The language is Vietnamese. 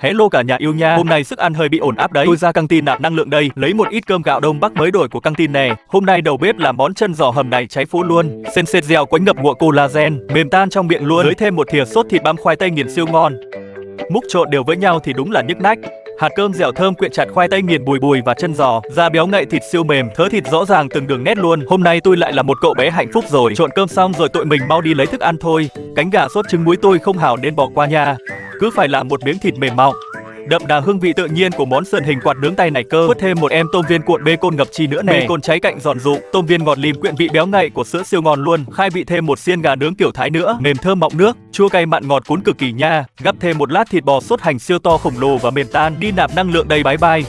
Hello cả nhà yêu nha. Hôm nay sức ăn hơi bị ổn áp đấy. Tôi ra căng tin nạp năng lượng đây, lấy một ít cơm gạo Đông Bắc mới đổi của căng tin nè. Hôm nay đầu bếp làm món chân giò hầm này cháy phú luôn. Sensei dẻo quánh ngập ngụa collagen, mềm tan trong miệng luôn. Dưới thêm một thìa sốt thịt băm khoai tây nghiền siêu ngon. Múc trộn đều với nhau thì đúng là nhức nách. Hạt cơm dẻo thơm quyện chặt khoai tây nghiền bùi bùi và chân giò, da béo ngậy thịt siêu mềm, thớ thịt rõ ràng từng đường nét luôn. Hôm nay tôi lại là một cậu bé hạnh phúc rồi. Trộn cơm xong rồi tụi mình mau đi lấy thức ăn thôi. Cánh gà sốt trứng muối tôi không hảo nên bỏ qua nha. Cứ phải làm một miếng thịt mềm mọng, đậm đà hương vị tự nhiên của món sườn hình quạt nướng tay này cơ. Quất thêm một em tôm viên cuộn bacon ngập chi nữa nè. Bacon cháy cạnh giòn rụng, tôm viên ngọt lìm quyện vị béo ngậy của sữa siêu ngon luôn. Khai vị thêm một xiên gà nướng kiểu Thái nữa, mềm thơm mọng nước, chua cay mặn ngọt cuốn cực kỳ nha. Gắp thêm một lát thịt bò sốt hành siêu to khổng lồ và mềm tan. Đi nạp năng lượng đây, bye bye.